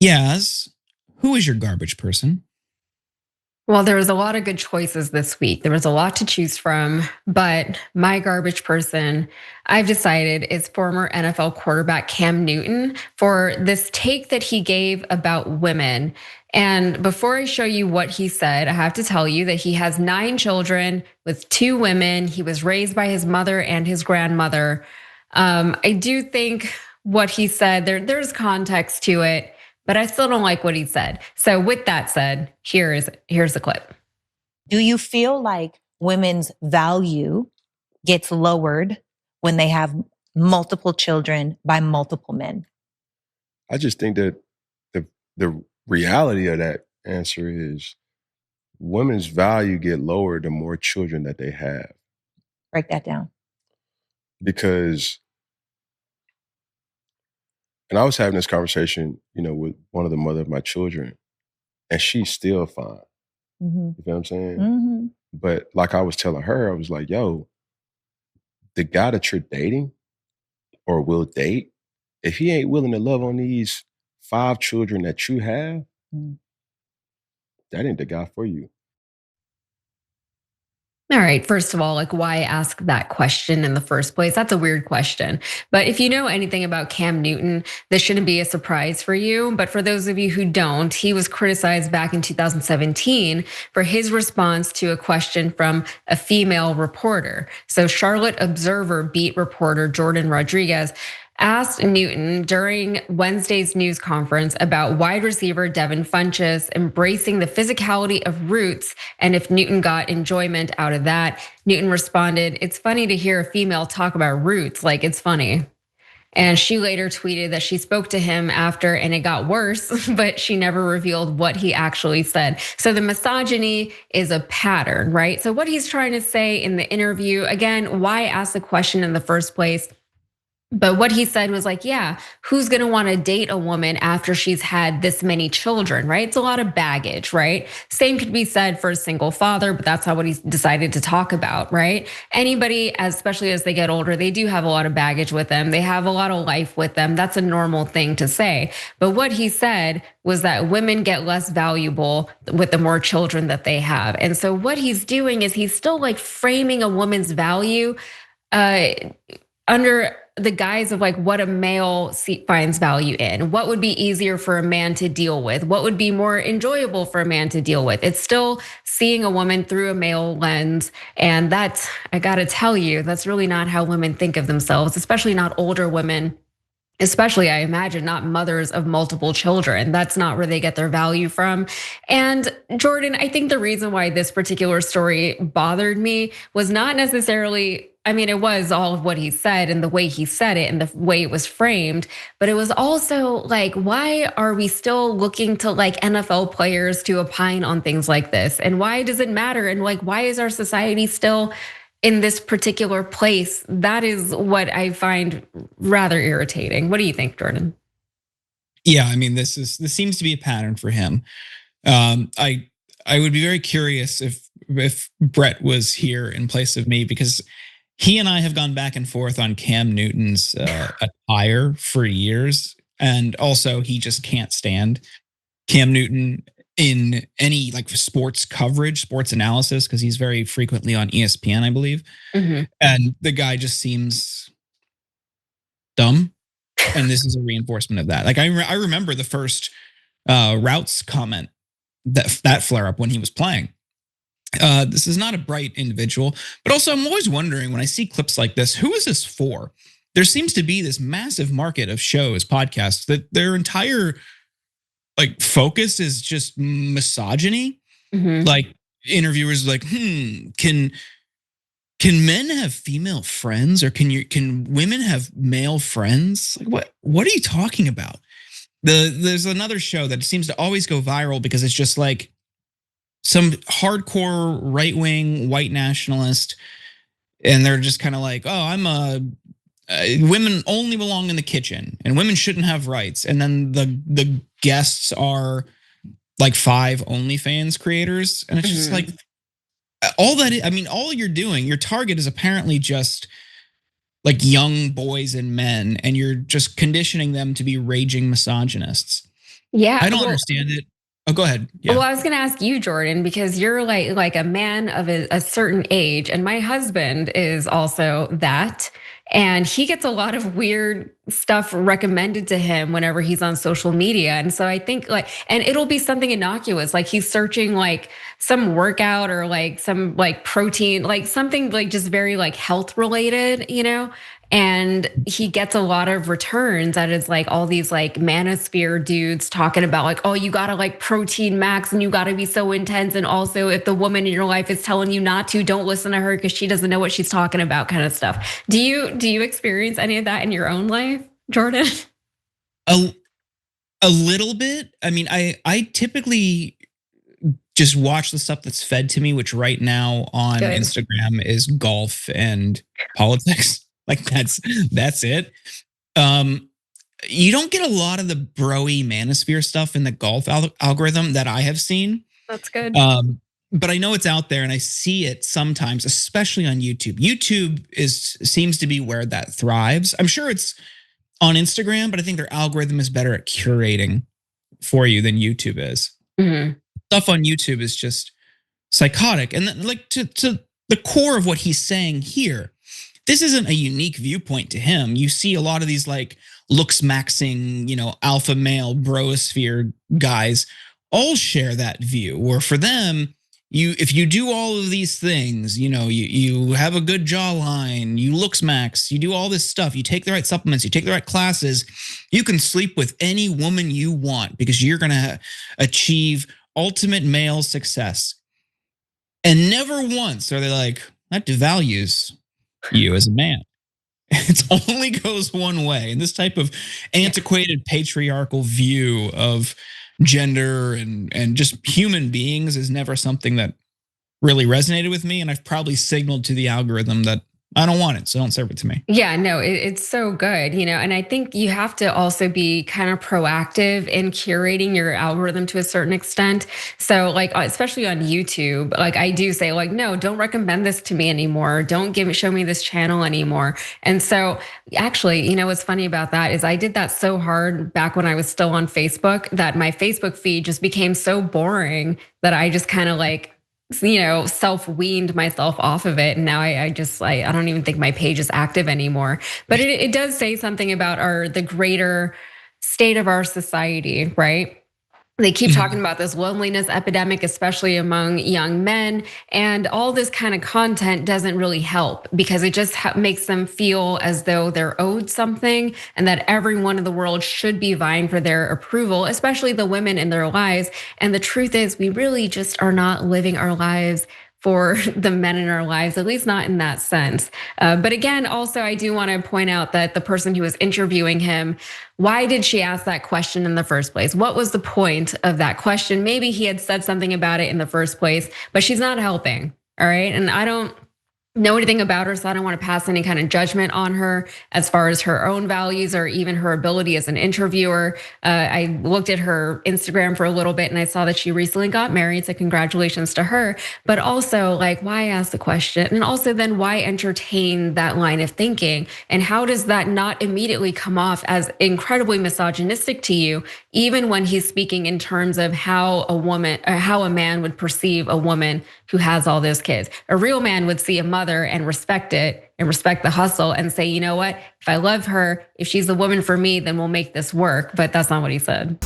Yaz, who is your garbage person? Well, there was a lot of good choices this week. There was a lot to choose from, but my garbage person, I've decided, is former NFL quarterback Cam Newton for this take that he gave about women. And before I show you what he said, I have to tell you that he has 9 children with 2 women. He was raised by his mother and his grandmother. I do think what he said, there's context to it, but I still don't like what he said. So with that said, here's the clip. Do you feel like women's value gets lowered when they have multiple children by multiple men? I just think that the reality of that answer is women's value get lower the more children that they have. Break that down. Because, and I was having this conversation, with one of the mother of my children, and she's still fine. Mm-hmm. You feel what I'm saying? Mm-hmm. But like I was telling her, I was like, yo, the guy that you're dating or will date, if he ain't willing to love on these 5 children that you have, that ain't the guy for you. All right, first of all, like why ask that question in the first place? That's a weird question. But if you know anything about Cam Newton, this shouldn't be a surprise for you. But for those of you who don't, he was criticized back in 2017 for his response to a question from a female reporter. So Charlotte Observer beat reporter Jordan Rodriguez asked Newton during Wednesday's news conference about wide receiver Devin Funchess embracing the physicality of roots and if Newton got enjoyment out of that. Newton responded, "It's funny to hear a female talk about roots, like it's funny." And she later tweeted that she spoke to him after and it got worse, but she never revealed what he actually said. So the misogyny is a pattern, right? So what he's trying to say in the interview, again, why ask the question in the first place? But what he said was like, yeah, who's gonna wanna date a woman after she's had this many children, right? It's a lot of baggage, right? Same could be said for a single father, but that's not what he decided to talk about, right? Anybody, especially as they get older, they do have a lot of baggage with them. They have a lot of life with them. That's a normal thing to say. But what he said was that women get less valuable with the more children that they have. And so what he's doing is he's still like framing a woman's value under the guise of like what a male finds value in, what would be easier for a man to deal with, what would be more enjoyable for a man to deal with. It's still seeing a woman through a male lens. And that's, I gotta tell you, that's really not how women think of themselves, especially not older women. Especially, I imagine, not mothers of multiple children. That's not where they get their value from. And Jordan, I think the reason why this particular story bothered me was not necessarily, I mean, it was all of what he said and the way he said it and the way it was framed, but it was also like, why are we still looking to like NFL players to opine on things like this? And why does it matter? And like, why is our society still in this particular place? That is what I find rather irritating. What do you think, Jordan? Yeah, I mean, this seems to be a pattern for him. I would be very curious if Brett was here in place of me, because he and I have gone back and forth on Cam Newton's attire for years, and also he just can't stand Cam Newton in any like sports coverage, sports analysis, because he's very frequently on ESPN, I believe. And the guy just seems dumb. And this is a reinforcement of that. Like I remember the first routes comment, that flare up when he was playing. This is not a bright individual, but also I'm always wondering when I see clips like this, who is this for? There seems to be this massive market of shows, podcasts that their entire like focus is just misogyny. Like interviewers like, can men have female friends, or can women have male friends? Like what are you talking about? There's another show that seems to always go viral because it's just like some hardcore right-wing white nationalist, and they're just kind of like, oh, women only belong in the kitchen and women shouldn't have rights. And then the guests are like 5 OnlyFans creators. And it's just like all you're doing, your target is apparently just like young boys and men, and you're just conditioning them to be raging misogynists. Yeah. I don't understand it. Oh, go ahead. Yeah. Well, I was going to ask you, Jordan, because you're like a man of a certain age, and my husband is also that, and he gets a lot of weird stuff recommended to him whenever he's on social media. And so I think and it'll be something innocuous, like he's searching like some workout or like some like protein, like something like just very like health related, and he gets a lot of returns that is like all these like manosphere dudes talking about like, oh, you gotta like protein max and you gotta be so intense. And also if the woman in your life is telling you not to, don't listen to her because she doesn't know what she's talking about, kind of stuff. Do you experience any of that in your own life, Jordan? A little bit. I mean, I typically just watch the stuff that's fed to me, which right now on Good. Instagram is golf and politics. Like that's it. You don't get a lot of the broy manosphere stuff in the golf algorithm that I have seen. That's good. But I know it's out there and I see it sometimes, especially on YouTube. YouTube seems to be where that thrives. I'm sure it's on Instagram, but I think their algorithm is better at curating for you than YouTube is. Mm-hmm. Stuff on YouTube is just psychotic. And then, like to the core of what he's saying here, this isn't a unique viewpoint to him. You see a lot of these like looks maxing, alpha male brosphere guys all share that view. Where for them, if you do all of these things, you have a good jawline, you looks max, you do all this stuff, you take the right supplements, you take the right classes, you can sleep with any woman you want because you're gonna achieve ultimate male success. And never once are they like, that devalues you as a man. It only goes one way. And this type of antiquated patriarchal view of gender and just human beings is never something that really resonated with me. And I've probably signaled to the algorithm that I don't want it, so don't serve it to me. Yeah, no, it's so good, and I think you have to also be kind of proactive in curating your algorithm to a certain extent. So like, especially on YouTube, like I do say like, no, don't recommend this to me anymore. Don't show me this channel anymore. And so actually, what's funny about that is I did that so hard back when I was still on Facebook that my Facebook feed just became so boring that I just kind of like, self-weaned myself off of it. And now I don't even think my page is active anymore. But it does say something about the greater state of our society, right? They keep talking about this loneliness epidemic, especially among young men. And all this kind of content doesn't really help because it just makes them feel as though they're owed something and that everyone in the world should be vying for their approval, especially the women in their lives. And the truth is, we really just are not living our lives for the men in our lives, at least not in that sense. But again, also, I do want to point out that the person who was interviewing him, why did she ask that question in the first place? What was the point of that question? Maybe he had said something about it in the first place, but she's not helping. All right. And I don't know anything about her, so I don't want to pass any kind of judgment on her as far as her own values or even her ability as an interviewer. I looked at her Instagram for a little bit and I saw that she recently got married, so congratulations to her. But also, like, why ask the question? And also then why entertain that line of thinking? And how does that not immediately come off as incredibly misogynistic to you, even when he's speaking in terms of how a man would perceive a woman who has all those kids? A real man would see a mother and respect it and respect the hustle and say, you know what, if I love her, if she's the woman for me, then we'll make this work. But that's not what he said.